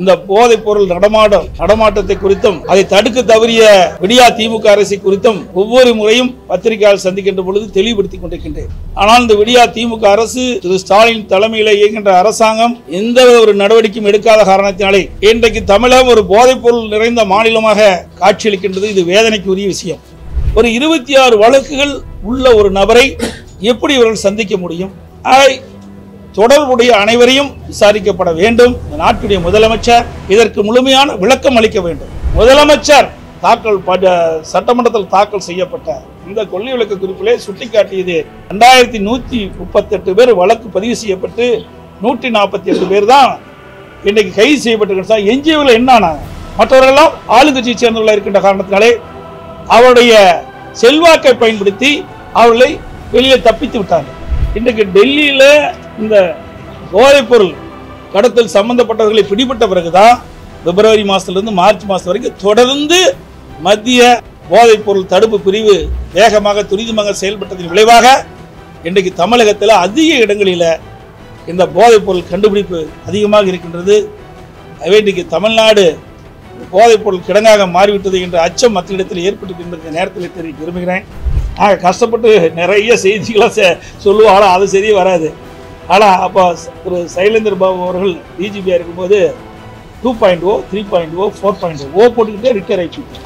இந்த போதைப் பொருள் நடமாட்டத்தை குறித்தும் அதை தடுக்க தவறிய விடியா திமுக அரசை குறித்தும் ஒவ்வொரு முறையும் பத்திரிகையாளர் சந்திக்கின்ற பொழுது தெளிவுபடுத்திக் கொண்டிருக்கின்றேன். ஆனால் இந்த விடியா திமுக அரசு திரு ஸ்டாலின் தலைமையில் இயங்குகின்ற அரசாங்கம் எந்த ஒரு நடவடிக்கையும் எடுக்காத காரணத்தினாலே இன்றைக்கு தமிழகம் ஒரு போதைப் பொருள் நிறைந்த மாநிலமாக காட்சியளிக்கின்றது. இது வேதனைக்குரிய விஷயம். ஒரு 26 வழக்குகள் உள்ள ஒரு நபரை எப்படி இவர்கள் சந்திக்க முடியும்? தொடர்புடைய அனைவரையும் விசாரிக்கப்பட வேண்டும். நாட்டுடைய முதலமைச்சர் இதற்கு முழுமையான விளக்கம் அளிக்க வேண்டும். முதலமைச்சர் சட்டமன்றத்தில் தாக்கல் செய்யப்பட்ட இந்த கொள்கை விளக்க குறிப்பிலே சுட்டிக்காட்டியது 2138 பேர் வழக்கு பதிவு செய்யப்பட்டு 148 பேர் தான் இன்றைக்கு கைது செய்யப்பட்டிருக்கிறார். எஞ்சியவர்கள் என்ன? மற்றவர்களெல்லாம் ஆளுங்கட்சியை சேர்ந்தவர்களாக இருக்கின்ற காரணத்தினாலே அவருடைய செல்வாக்கை பயன்படுத்தி அவர்களை வெளியே தப்பித்து விட்டார்கள். இன்றைக்கு டெல்லியில் இந்த போதைப் பொருள் கடத்தல் சம்பந்தப்பட்டவர்களை பிடிபட்ட பிறகுதான் பிப்ரவரி மாதத்திலிருந்து மார்ச் மாதம் வரைக்கும் தொடர்ந்து மத்திய போதைப் பொருள் தடுப்பு பிரிவு வேகமாக துரிதமாக செயல்பட்டதன் விளைவாக இன்றைக்கு தமிழகத்தில் அதிக இடங்களில் இந்த போதைப் பொருள் கண்டுபிடிப்பு அதிகமாக இருக்கின்றது. எனவே இன்றைக்கு தமிழ்நாடு போதைப் பொருள் கிடங்காக மாறிவிட்டது என்ற அச்சம் மக்களிடத்தில் ஏற்பட்டிருக்கின்ற நேரத்தில் தெரிவிக்க விரும்புகிறேன். நாங்கள் கஷ்டப்பட்டு நிறைய செய்திகளை சொல்லுவோம், ஆனால் அது சரியே வராது. ஆனால் அப்போ திரு சைலேந்திர பாபு அவர்கள் டிஜிபியாக இருக்கும்போது 2.0, 3.0, 4.0 போட்டுக்கிட்டே ரிட்டையர் ஆகிட்டு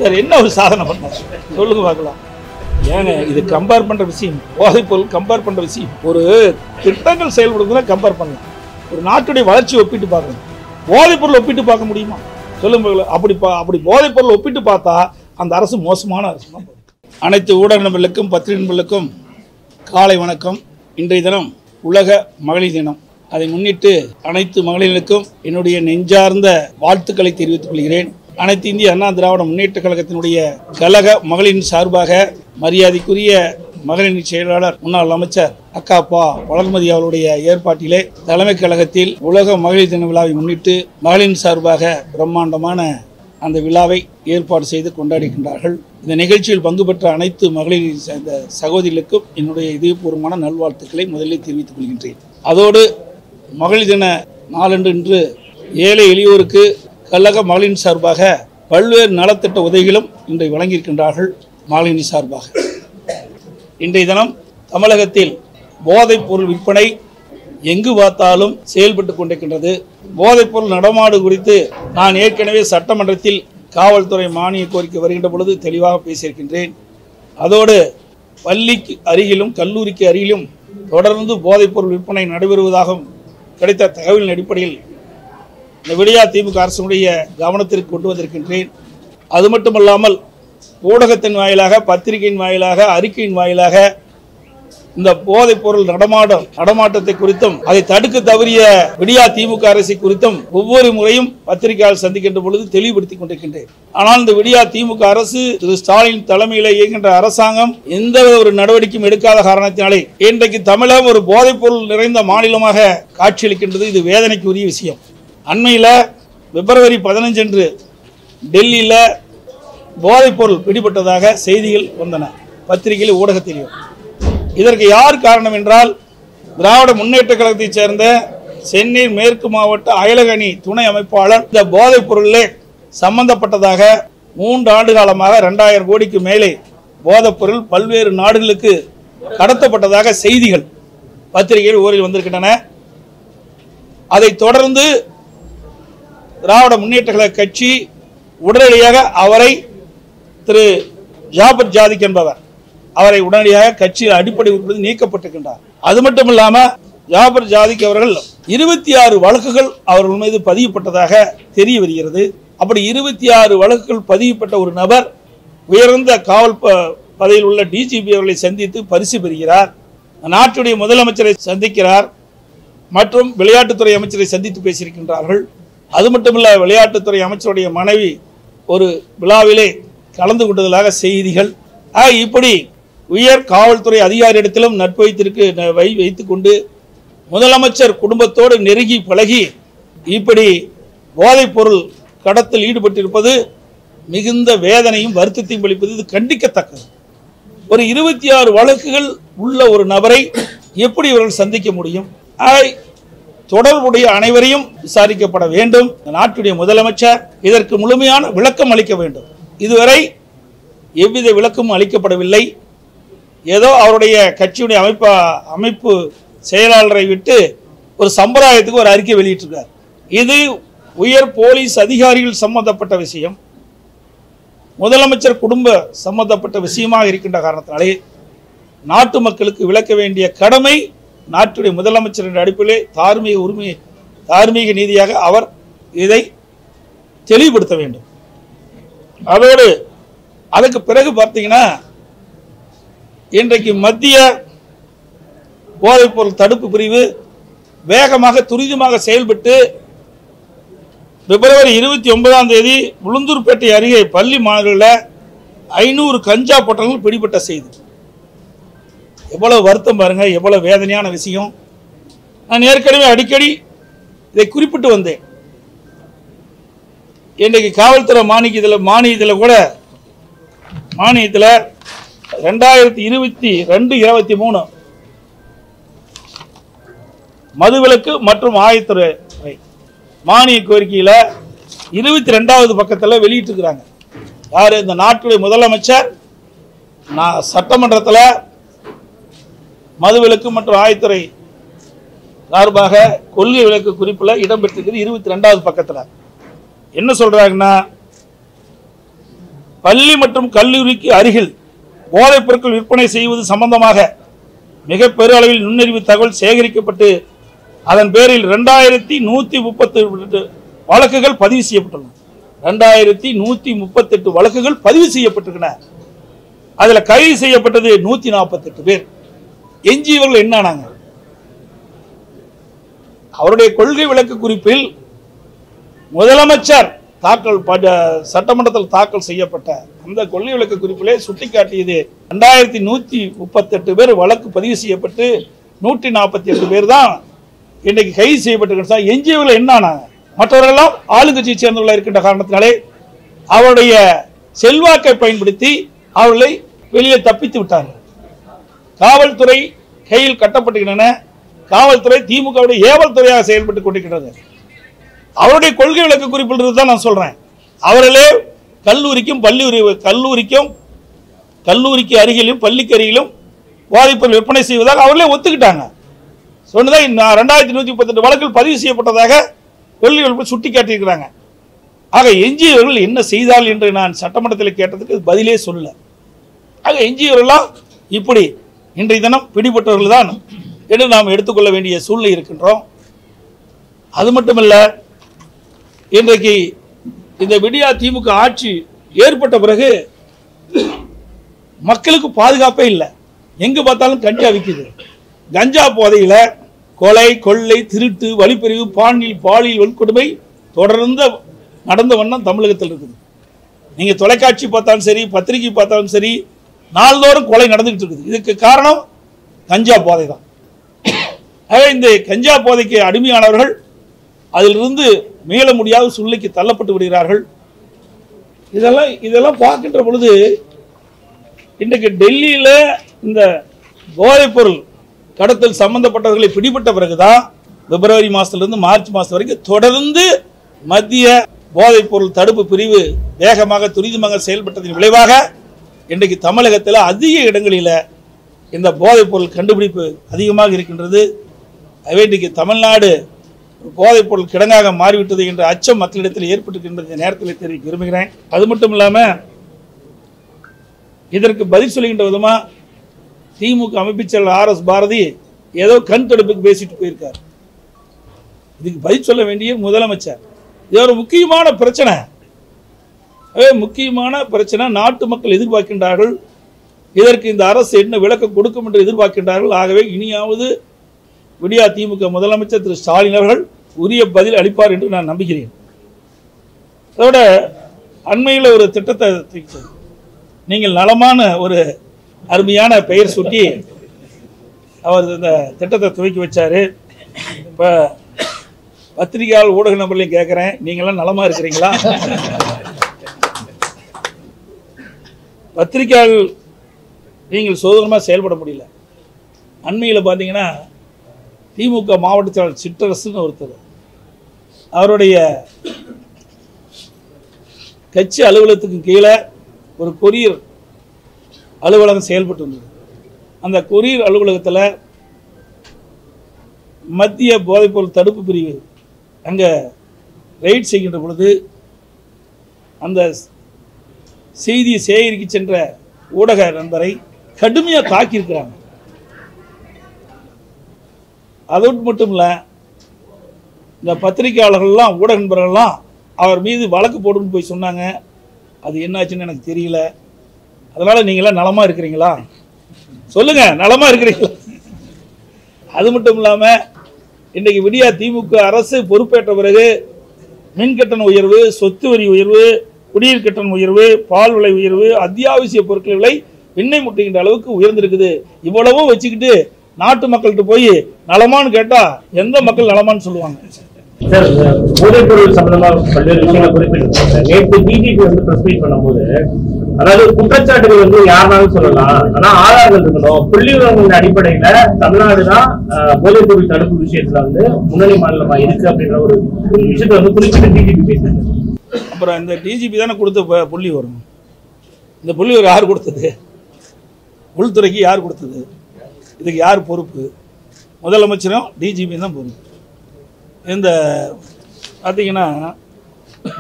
வேறு என்ன ஒரு சாதனை பண்ணார் சொல்லுங்க பார்க்கலாம். ஏங்க இது கம்பேர் பண்ணுற விஷயம், போதைப் பொருள் கம்பேர் பண்ணுற விஷயம். ஒரு திட்டங்கள் செயல்படுறதுனா கம்பேர் பண்ணலாம். ஒரு நாட்டுடைய வளர்ச்சி ஒப்பிட்டு பார்க்கணும். போதைப் பொருள் ஒப்பிட்டு பார்க்க முடியுமா சொல்லுங்க? அப்படி போதைப் பொருள் ஒப்பிட்டு பார்த்தா அந்த அரசு மோசமான அரசு தான். அனைத்து ஊடக நண்பர்களுக்கும் பத்திரிகை நண்பர்களுக்கும் காலை வணக்கம். இன்றைய தினம் உலக மகளிர் தினம். அதை முன்னிட்டு அனைத்து மகளிர்களுக்கும் என்னுடைய நெஞ்சார்ந்த வாழ்த்துக்களை தெரிவித்துக் கொள்கிறேன். அனைத்து இந்திய அண்ணா திராவிட முன்னேற்ற கழகத்தினுடைய கழக மகளிரின் சார்பாக மரியாதைக்குரிய மகளிர் செயலாளர் முன்னாள் அமைச்சர் அக்காப்பா வளர்மதி அவருடைய ஏற்பாட்டிலே தலைமை கழகத்தில் உலக மகளிர் தின விழாவை முன்னிட்டு மகளிரின் சார்பாக பிரம்மாண்டமான அந்த விழாவை ஏற்பாடு செய்து கொண்டாடுகின்றார்கள். இந்த நிகழ்ச்சியில் பங்கு பெற்ற அனைத்து மகளிர் சேர்ந்த சகோதரிகளுக்கும் என்னுடைய இதயபூர்வமான நல்வாழ்த்துக்களை முதலில் தெரிவித்துக் கொள்கின்றேன். அதோடு மகளிர் தின நாளன்று இன்று ஏழை எளியோருக்கு கழக மகளிரின் சார்பாக பல்வேறு நலத்திட்ட உதவிகளும் இன்றை வழங்கியிருக்கின்றார்கள். மகளிரின் சார்பாக இன்றைய தினம் தமிழகத்தில் போதைப் பொருள் விற்பனை எங்கு பார்த்தாலும் செயல்பட்டு கொண்டிருக்கின்றது. போதைப் பொருள் நடமாடு குறித்து நான் ஏற்கனவே சட்டமன்றத்தில் காவல்துறை மானிய கோரிக்கை வருகின்ற பொழுது தெளிவாக பேசியிருக்கின்றேன். அதோடு பள்ளிக்கு அருகிலும் கல்லூரிக்கு அருகிலும் தொடர்ந்து போதைப் பொருள் விற்பனை நடைபெறுவதாக கிடைத்த தகவலின் அடிப்படையில் இந்த விடியா திமுக அரசுடைய கவனத்திற்கு கொண்டு வந்திருக்கின்றேன். அது மட்டுமல்லாமல் ஊடகத்தின் வாயிலாக, பத்திரிகையின் வாயிலாக, அறிக்கையின் வாயிலாக இந்த போதைப் பொருள் நடமாட்டத்தை குறித்தும் அதை தடுக்க தவறிய விடியா திமுக அரசை குறித்தும் ஒவ்வொரு முறையும் பத்திரிகையாளர் சந்திக்கின்ற பொழுது தெளிவுபடுத்திக் கொண்டிருக்கின்றேன். ஆனால் இந்த விடியா திமுக அரசு திரு ஸ்டாலின் தலைமையில் இயங்குகின்ற அரசாங்கம் எந்த ஒரு நடவடிக்கையும் எடுக்காத காரணத்தினாலே இன்றைக்கு தமிழகம் ஒரு போதைப் பொருள் நிறைந்த மாநிலமாக காட்சியளிக்கின்றது. இது வேதனைக்குரிய விஷயம். அண்மையில் பிப்ரவரி 15 அன்று டெல்லியில் போதைப் பொருள் பிடிபட்டதாக செய்திகள் வந்தன, பத்திரிகையில் ஊடகத்திலும். இதற்கு யார் காரணம் என்றால் திராவிட முன்னேற்ற கழகத்தைச் சேர்ந்த சென்னை மேற்கு மாவட்ட அயலக அணி துணை அமைப்பாளர் இந்த போதைப் பொருளிலே சம்பந்தப்பட்டதாக 3 ஆண்டு காலமாக 2000 கோடிக்கு மேலே போதைப் பொருள் பல்வேறு நாடுகளுக்கு கடத்தப்பட்டதாக செய்திகள் பத்திரிகையில் ஊரில் வந்திருக்கின்றன. அதை தொடர்ந்து திராவிட முன்னேற்ற கழக கட்சி உடனடியாக அவரை திரு ஜாபர் ஜாதிக் என்பவர் அவரை உடனடியாக கட்சியில் அடிப்படை உறுப்பினர் நீக்கப்பட்டிருக்கின்றார். அது மட்டும் இல்லாமல் ஜாபர் ஜாதிக் அவர்கள் 26 வழக்குகள் அவர்கள் மீது பதியப்பட்டதாக தெரிய வருகிறது. அப்படி 26 வழக்குகள் பதியப்பட்ட ஒரு நபர் உயர்ந்த காவல் பதவியில் உள்ள டிஜிபி அவர்களை சந்தித்து பரிசு பெறுகிறார். நாட்டுடைய முதலமைச்சரை சந்திக்கிறார் மற்றும் விளையாட்டுத்துறை அமைச்சரை சந்தித்து பேசியிருக்கின்றார்கள். அது மட்டுமல்ல, விளையாட்டுத்துறை அமைச்சருடைய மனைவி ஒரு விழாவிலே கலந்து கொண்டதாக செய்திகள். இப்படி உயர் காவல்துறை அதிகாரியிடத்திலும் நட்பு வைத்துக் கொண்டு முதலமைச்சர் குடும்பத்தோடு நெருங்கி பழகி இப்படி போதைப் பொருள் கடத்தல் ஈடுபட்டிருப்பது மிகுந்த வேதனையும் வருத்தத்தையும் அளிப்பது. இது கண்டிக்கத்தக்கது. ஒரு 26 வழக்குகள் உள்ள ஒரு நபரை எப்படி இவர்கள் சந்திக்க முடியும்? தொடர்புடைய அனைவரையும் விசாரிக்கப்பட வேண்டும். நாட்டுடைய முதலமைச்சர் இதற்கு முழுமையான விளக்கம் அளிக்க வேண்டும். இதுவரை எவ்வித விளக்கமும் அளிக்கப்படவில்லை. ஏதோ அவருடைய கட்சியுடைய அமைப்பு செயலாளரை விட்டு ஒரு சம்பிரதாயத்துக்கு ஒரு அறிக்கை வெளியிட்டிருக்கார். இது உயர் போலீஸ் அதிகாரிகள் சம்பந்தப்பட்ட விஷயம், முதலமைச்சர் குடும்ப சம்பந்தப்பட்ட விஷயமாக இருக்கின்ற காரணத்தினாலே நாட்டு மக்களுக்கு விளக்க வேண்டிய கடமை நாட்டுடைய முதலமைச்சர் என்ற அடிப்படையிலே தார்மீக நீதியாக அவர் இதை தெளிவுபடுத்த வேண்டும். அதோடு அதுக்கு பிறகு பார்த்தீங்கன்னா, இன்றைக்கு மத்திய போதைப்பொருள் தடுப்பு பிரிவு வேகமாக துரிதமாக செயல்பட்டு பிப்ரவரி 29ஆம் தேதி உளுந்தூர்பேட்டை அருகே பள்ளி மாணவர்களில் 500 கஞ்சா பொட்டலங்கள் பிடிபட்ட செய்தி. எவ்வளவு வருத்தம் பாருங்க, எவ்வளவு வேதனையான விஷயம். நான் ஏற்கனவே அடிக்கடி இதை குறிப்பிட்டு வந்தேன். இன்றைக்கு காவல்துறை மானியத்தில் கூட 2022-23 மதுவிலக்கு மற்றும் ஆயத்துறை மானிய கோரிக்கையில் 22வது பக்கத்தில் வெளியிட்டிருக்கிறாங்க. யார்? இந்த நாட்டுடைய முதலமைச்சர் சட்டமன்றத்தில் மதுவிலக்கு மற்றும் ஆயத்துறை சார்பாக கொள்கை விலக்கு குறிப்பில் இடம்பெற்றிருக்கிறது. 22வது பக்கத்தில் என்ன சொல்றாங்கன்னா, பள்ளி மற்றும் கல்லூரிக்கு அருகில் போதைப் பொருட்கள் விற்பனை செய்வது சம்பந்தமாக மிக பெரிய அளவில் நுண்ணறிவு தகவல் சேகரிக்கப்பட்டு அதன் பேரில் 2138 வழக்குகள் பதிவு செய்யப்பட்டுள்ளன. 2138 வழக்குகள் பதிவு செய்யப்பட்டிருக்கின்றன. அதுல கைது செய்யப்பட்டது 148 பேர். எஞ்சியவர்கள் என்னானாங்க? அவருடைய கொள்கை விளக்கு குறிப்பில் முதலமைச்சர் சட்டமன்றத்தில் தாக்கல் செய்யப்பட்ட அந்த கொள்கை விளக்கு குறிப்பிலே சுட்டிக்காட்டியது 2138 பேர் வழக்கு பதிவு செய்யப்பட்டு 148 பேர் தான் இன்றைக்கு கைது செய்யப்பட்டிருக்கிறார். எஞ்சியவர்கள் என்னானாங்க? மற்றவர்களெல்லாம் ஆளுங்கட்சியை சேர்ந்தவர்களாக இருக்கின்ற காரணத்தினாலே அவருடைய செல்வாக்கை பயன்படுத்தி அவர்களை வெளியே தப்பித்து விட்டார்கள். காவல்துறை கையில் கட்டப்பட்டுகின்றன. காவல்துறை திமுகவுடைய ஏவல் துறையாக செயல்பட்டுக் கொண்டிருக்கிறது. அவருடைய கொள்கை விளக்கு குறிப்பில் தான் நான் சொல்றேன். அவர்களே கல்லூரிக்கு அருகிலும் பள்ளிக்கு அருகிலும் போதைப்பொருள் விற்பனை செய்வதாக அவர்களே ஒத்துக்கிட்டாங்க. சொன்னதை 2138 வழக்கில் பதிவு செய்யப்பட்டதாக கொள்கை விளக்கு சுட்டிக்காட்டியிருக்கிறாங்க. ஆக எஞ்சியவர்கள் என்ன செய்தால் என்று நான் சட்டமன்றத்தில் கேட்டதுக்கு பதிலே சொல்லல. ஆக எஞ்சியவர்களாம் இப்படி இன்றைய தினம் பிடிபட்டவர்கள் தான் என்று நாம் எடுத்துக்கொள்ள வேண்டிய சூழ்நிலை இருக்கின்றோம். அது மட்டுமல்ல, இன்றைக்கு இந்த விடியா திமுக ஆட்சி ஏற்பட்ட பிறகு மக்களுக்கு பாதுகாப்பே இல்லை. எங்க பார்த்தாலும் கஞ்சா விற்குது. கஞ்சா போதையில் கொலை, கொள்ளை, திருட்டு, வழிப்பறிவு, பாலியல் வன்கொடுமை தொடர்ந்து நடந்த வண்ணம் தமிழகத்தில் இருக்குது. நீங்க தொலைக்காட்சி பார்த்தாலும் சரி, பத்திரிகை பார்த்தாலும் சரி, நாள்தோறும் கொலை நடந்துகிட்டு இருக்குது. இதுக்கு காரணம் கஞ்சா போதை தான். இந்த கஞ்சா போதைக்கு அடிமையானவர்கள் அதிலிருந்து மீள முடியாத சூழ்நிலைக்கு தள்ளப்பட்டு விடுகிறார்கள். இதெல்லாம் பார்க்கின்ற பொழுது இன்றைக்கு டெல்லியில் இந்த போதைப் பொருள் கடத்தல் சம்பந்தப்பட்டவர்களை பிடிபட்ட பிறகுதான் பிப்ரவரி மாதத்திலிருந்து மார்ச் மாதம் வரைக்கும் தொடர்ந்து மத்திய போதைப் பொருள் தடுப்பு பிரிவு வேகமாக துரிதமாக செயல்பட்டதின் விளைவாக இன்றைக்கு தமிழகத்தில் அதிக இடங்களில் இந்த போதைப் பொருள் கண்டுபிடிப்பு அதிகமாக இருக்கின்றது. எனவே இன்றைக்கு தமிழ்நாடு போதைப் பொருள் கிடங்காக மாறிவிட்டது என்ற அச்சம் மக்களிடத்தில் ஏற்பட்டிருக்கின்ற நேரத்தில் தெரிவிக்க விரும்புகிறேன். அது மட்டும் இல்லாமல் இதற்கு பதில் சொல்லுகின்ற விதமாக திமுக அமைப்புச் செயலர் RS பாரதி ஏதோ கண் தடுப்புக்கு பேசிட்டு போயிருக்கார். இதுக்கு பதில் சொல்ல வேண்டிய முதலமைச்சர். இது ஒரு முக்கியமான பிரச்சனை. நாட்டு மக்கள் எதிர்பார்க்கின்றார்கள். இதற்கு இந்த அரசு என்ன விளக்கம் கொடுக்கும் என்று எதிர்பார்க்கின்றார்கள். ஆகவே இனியாவது விடியா திமுக முதலமைச்சர் திரு ஸ்டாலின் அவர்கள் உரிய பதில் அளிப்பார் என்று நான் நம்புகிறேன். அதோட அண்மையில் ஒரு திட்டத்தை நீங்கள் நலமான ஒரு அருமையான பெயர் சுட்டி அவர் இந்த திட்டத்தை துவக்கி வச்சாரு. இப்போ பத்திரிகையாளர் ஊடக நபர்களையும் கேட்குறேன், நீங்களாம் நலமா இருக்கிறீங்களா? பத்திரிகையாளர் நீங்கள் சுதந்திரமாக செயல்பட முடியல. அண்மையில் பார்த்தீங்கன்னா திமுக மாவட்ட செயலாளர் சிற்றரசுன்னு ஒருத்தர், அவருடைய கட்சி அலுவலகத்துக்கு கீழே ஒரு கொரியர் அலுவலகம் செயல்பட்டு வந்தது. அந்த கொரியர் அலுவலகத்தில் மத்திய போதைப்பொருள் தடுப்பு பிரிவு அங்கே ரெய்ட் செய்கின்ற பொழுது அந்த செய்தியை சேகரிக்க சென்ற ஊடக நண்பரை கடுமையாக தாக்கியிருக்கிறாங்க. அதோடு மட்டும் இல்லை, இந்த பத்திரிகையாளர்கள்லாம் ஊடக நண்பர்கள்லாம் அவர் மீது வழக்கு போடுன்னு போய் சொன்னாங்க. அது என்னாச்சுன்னு எனக்கு தெரியல. அதனால் நீங்களாம் நலமாக இருக்கிறீங்களா சொல்லுங்கள், நலமாக இருக்கிறீங்களா? அது மட்டும் இல்லாமல் இன்றைக்கு விடியா திமுக அரசு பொறுப்பேற்ற பிறகு மின் கட்டண உயர்வு, சொத்து வரி உயர்வு, குடிநீர் கட்டண உயர்வு, பால் விலை உயர்வு, அத்தியாவசிய பொருட்கள் விலை விண்ணை முட்டுகின்ற அளவுக்கு உயர்ந்திருக்குது. இவ்வளவும் வச்சுக்கிட்டு நாட்டு மக்கள்கிட்ட போய் நலமான்னு கேட்டால் எந்த மக்கள் நலமான்னு சொல்லுவாங்க? சார், போதைப்பொருள் சம்பந்தமா பல்வேறு விஷயங்களை குறிப்பிட்டிருக்காங்க. நேற்று டிஜிபி பிரஸ் மீட் பண்ணும்போது, அதாவது குற்றச்சாட்டுகள் யாருனாலும் சொல்லலாம், ஆனா ஆதாரங்கள் இருக்கணும். புள்ளிவிவரங்களின் அடிப்படையில தமிழ்நாடு தான் போதைப்பொருள் தடுப்பு விஷயத்துல முன்னணி மாநிலமா இருக்கு அப்படின்ற ஒரு விஷயத்தை குறிப்பிட்டு டிஜிபி பேசுறாங்க. அப்புறம் இந்த டிஜிபி தானே கொடுத்த புள்ளி வரும். இந்த புள்ளி வரும் யார் கொடுத்தது? உள்துறைக்கு யார் கொடுத்தது? இதுக்கு யார் பொறுப்பு? முதலமைச்சரும் டிஜிபி தான் பொறுப்பு. இந்த பார்த்தீங்கன்னா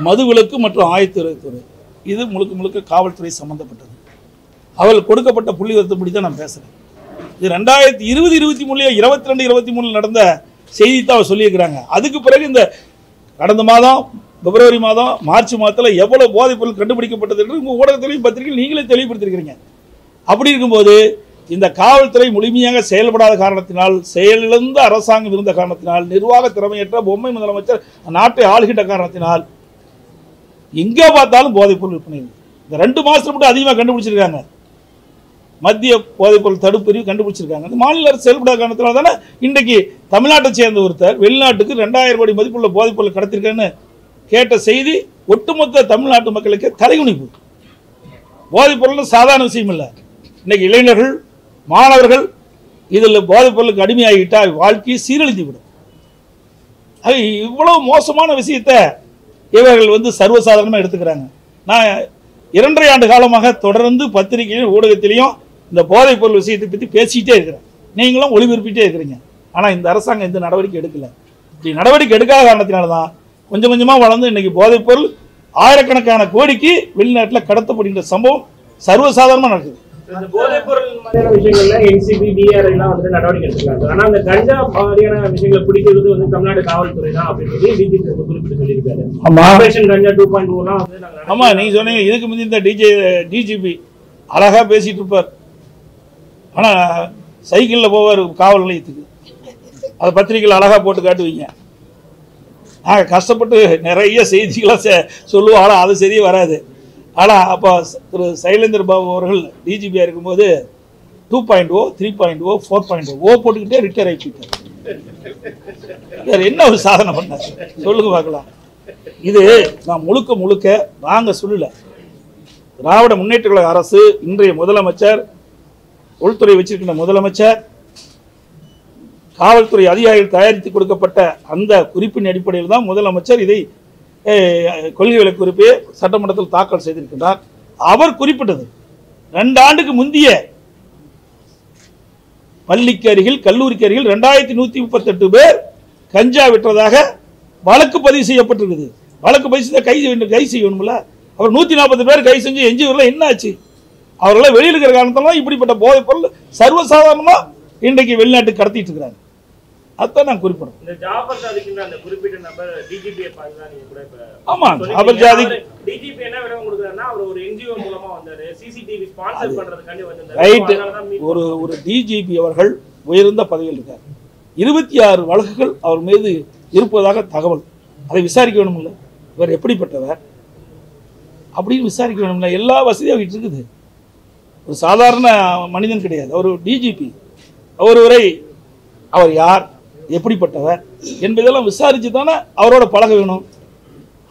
மதுவிலக்கு மற்றும் ஆயத்துறை இது முழுக்க முழுக்க காவல்துறை சம்மந்தப்பட்டது. அவள் கொடுக்கப்பட்ட புள்ளி வருத்தப்படி தான் நான் பேசுகிறேன். இது 2020, 23, 22, 23 நடந்த செய்தி தான் அவர் சொல்லியிருக்கிறாங்க. அதுக்கு பிறகு இந்த கடந்த மாதம் பிப்ரவரி மாதம் மார்ச் மாதத்தில் எவ்வளோ போதைப் பொருள் கண்டுபிடிக்கப்பட்டது என்று உங்கள் ஊடகத்திலையும் பத்திரிகையில் நீங்களே தெளிவுபடுத்திருக்கிறீங்க. அப்படி இருக்கும்போது இந்த காவல்துறை முழுமையாக செயல்படாத காரணத்தினால், செயலிழந்த அரசாங்கம் இருந்த காரணத்தினால், நிர்வாக திறமையற்ற பொம்மை முதலமைச்சர் நாட்டை ஆளுகின்ற காரணத்தினால் எங்கே பார்த்தாலும் போதைப்பொருள் விற்பனை. இந்த 2 மாதத்துல மட்டும் அதிகமாக கண்டுபிடிச்சிருக்காங்க. மத்திய போதைப்பொருள் தடுப்பு பிரிவு கண்டுபிடிச்சிருக்காங்க. இந்த மாநில அரசு செயல்படாத காரணத்தினால தானே இன்றைக்கு தமிழ்நாட்டை சேர்ந்த ஒருத்தர் வெளிநாட்டுக்கு 2000 கோடி மதிப்புள்ள போதைப்பொருள் கடத்திருக்கேன்னு கேட்ட செய்தி ஒட்டுமொத்த தமிழ்நாட்டு மக்களுக்கு தலைகுனிப்பு. போதைப்பொருள் சாதாரண விஷயம் இல்லை. இன்னைக்கு இளைஞர்கள், மாணவர்கள் இதில் போதைப் பொருளுக்கு அடிமையாகிவிட்டால் வாழ்க்கையை சீரழித்து விடும். அது இவ்வளவு மோசமான விஷயத்தை இவர்கள் சர்வசாதாரணமாக எடுத்துக்கிறாங்க. நான் 2.5 ஆண்டு காலமாக தொடர்ந்து பத்திரிகையிலும் ஊடகத்திலையும் இந்த போதைப் பொருள் விஷயத்தை பற்றி பேசிக்கிட்டே இருக்கிறேன். நீங்களும் ஒளிபரப்பிட்டே இருக்கிறீங்க. ஆனால் இந்த அரசாங்கம் எந்த நடவடிக்கை எடுக்கல. இப்படி நடவடிக்கை எடுக்காத காரணத்தினால தான் கொஞ்சம் கொஞ்சமாக வளர்ந்து இன்னைக்கு போதைப் பொருள் ஆயிரக்கணக்கான கோடிக்கு வெளிநாட்டில் கடத்தப்படுகின்ற சம்பவம் சர்வசாதாரணமாக நடக்குது. போதைப்பொருள் மாதிரியான விஷயங்கள்ல என்சிபி, டிஆர் எல்லாம் நடவடிக்கை எடுத்துக்கிறாங்க. ஆனா அந்த கஞ்சா மாதிரியான விஷயங்களை பிடிக்கிறது தமிழ்நாடு காவல்துறை தான் அப்படின்றது டிஜிபி குறிப்பிட்டு சொல்லியிருக்காரு. ஆபரேஷன் கஞ்சா 2.0 ஆமா, நீங்க சொன்னீங்க. இதுக்கு முந்தைய இந்த டிஜிபி அழகா பேசிட்டு இருப்பார். ஆனா சைக்கிள்ல போவார் காவல் நிலையத்துக்கு. அதை பத்திரிகையில் அழகா போட்டு காட்டுவீங்க. நாங்கள் கஷ்டப்பட்டு நிறைய செய்திகளை சொல்லுவோம். ஆனால் அது சரியே வராது. ஆனால் அப்போ திரு சைலேந்திர பாபு அவர்கள் டிஜிபியாக இருக்கும்போது 2.0, 3.0, 4.0 போட்டுக்கிட்டே ரிட்டையர் ஆகிட்டார். என்ன ஒரு சாதனை பண்ணார் சொல்லுங்க பார்க்கலாம். இது நான் முழுக்க நாங்கள் சொல்லல. திராவிட முன்னேற்ற கழக அரசு, இன்றைய முதலமைச்சர், உள்துறை வச்சிருக்கின்ற முதலமைச்சர், காவல்துறை அதிகாரிகள் தயாரித்து கொடுக்கப்பட்ட அந்த குறிப்பின் அடிப்படையில் தான் முதலமைச்சர் இதை கொள்கை விளக்க குறிப்பை சட்டமன்றத்தில் தாக்கல் செய்திருக்கின்றார். அவர் குறிப்பிட்டது 2 ஆண்டுக்கு முந்தைய பள்ளிக்கு அருகில், கல்லூரிக்கு அருகில் 2138 பேர் கஞ்சா விற்றதாக வழக்கு பதிவு செய்யப்பட்டிருக்குது. வழக்கு பதிவு செய்ய கை செய்யணும்ல. அவர் 140 பேர் கை செஞ்சு எஞ்சியூரில் என்ன ஆச்சு? அவர்களை வெளியில் இருக்கிற காரணத்தால இப்படிப்பட்ட போதைப் பொருள் சர்வசாதாரணமாக இன்றைக்கு வெளிநாட்டுக்கு கடத்திட்டு இருக்கிறாங்க. அதான் நான் குறிப்பிடுறேன். ஆமா, ஜாபர் ஜாதி ஒரு டிஜிபி அவர்கள் உயர்ந்த பதவியில் இருக்கார். 26 வழக்குகள் அவர் மீது இருப்பதாக தகவல். அதை விசாரிக்க வேணும்ல. இவர் எப்படிப்பட்டவர் அப்படின்னு விசாரிக்க வேணும்ல. எல்லா வசதியும் அவர்கிட்ட இருக்குது. ஒரு சாதாரண மனிதன் கிடையாது. அவர் டிஜிபி. ஒருவரை அவர் யார், எப்படிப்பட்டவர் என்பதெல்லாம் விசாரிச்சு தானே அவரோட பழக வேணும்.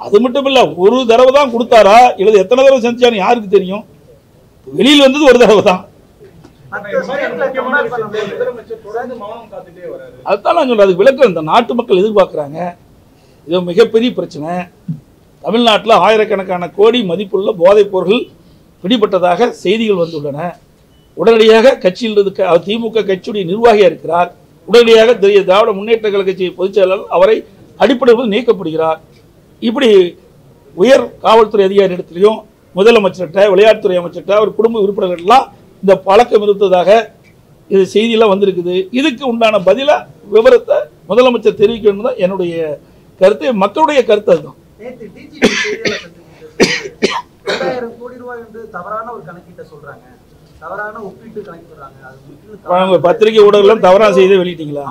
அது மட்டும் இல்லை, ஒரு தடவை தான் கொடுத்தாரா இல்லை எத்தனை தடவை செஞ்சான்னு யாருக்கு தெரியும்? வெளியில் வந்தது ஒரு தடவை தான். அதுதான் நான் சொல்றேன். அதுக்கு விளக்கம் இந்த நாட்டு மக்கள் எதிர்பார்க்குறாங்க. இது மிகப்பெரிய பிரச்சனை. தமிழ்நாட்டில் ஆயிரக்கணக்கான கோடி மதிப்புள்ள போதைப் பொருள் பிடிபட்டதாக செய்திகள் வந்துள்ளன. உடனடியாக கட்சியில் இருக்க திமுக கட்சியுடைய நிர்வாகியாக இருக்கிறார். உடனடியாக திராவிட முன்னேற்ற கழக கட்சி பொதுச் செயலாளர் அவரை அடிப்படையில் நீக்கப்படுகிறார். இப்படி உயர் காவல்துறை அதிகாரி இடத்துலையும் முதலமைச்சர்கிட்ட, விளையாட்டுத்துறை அமைச்சர்கிட்ட, அவர் குடும்ப உறுப்பினர்கள்லாம் இந்த பழக்கம் இருந்ததாக இது செய்தியெல்லாம் வந்திருக்குது. இதுக்கு உண்டான பதிலாக விவரத்தை முதலமைச்சர் தெரிவிக்க வேண்டும் தான் என்னுடைய கருத்து, மக்களுடைய கருத்து. அதுதான் பத்திரிகை ஊடகம் தவறான செய்தியை வெளியிட்டீங்களா?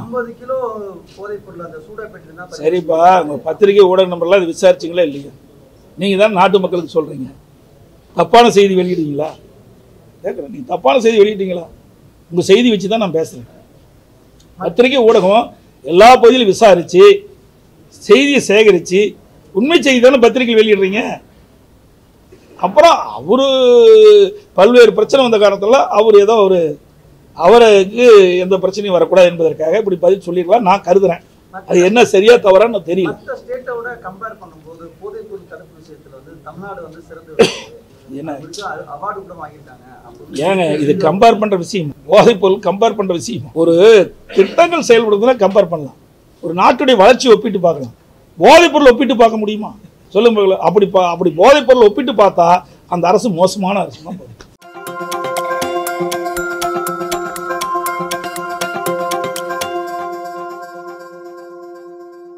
சரிப்பா, உங்க பத்திரிகை ஊடக நம்பர்லாம் இது விசாரிச்சிங்களா இல்லையா? நீங்க தான் நாட்டு மக்களுக்கு சொல்றீங்க தப்பான செய்தி வெளியிட்டீங்களா? கேட்குறேன், நீங்க தப்பான செய்தி வெளியிட்டீங்களா? உங்க செய்தி வச்சு தான் நான் பேசுறேன். பத்திரிகை ஊடகம் எல்லா பகுதியிலும் விசாரிச்சு செய்தியை சேகரித்து உண்மை செய்தி தானே பத்திரிகை வெளியிடுறீங்க. அப்புறம் அவரு பல்வேறு பிரச்சனை வந்த காரணத்தில் அவர் ஏதோ அவருக்கு எந்த பிரச்சனையும் வரக்கூடாது என்பதற்காக இப்படி பதில் சொல்லிருக்கலாம் நான் கருதுறேன். அது என்ன சரியா தவறான்னு தெரியல. ஏங்க இது கம்பேர் பண்ற விஷயம், போதைப் பொருள் கம்பேர் பண்ற விஷயம். ஒரு திட்டங்கள் செயல்படுறதுனா கம்பேர் பண்ணலாம். ஒரு நாட்டுடைய வளர்ச்சியை ஒப்பிட்டு பார்க்கலாம். போதைப் பொருள் ஒப்பிட்டு பார்க்க முடியுமா? சொல்லுங்க. அப்படி போதைப் பொருள் ஒப்பிட்டு பார்த்தா அந்த அரசு மோசமான அரசு தான்.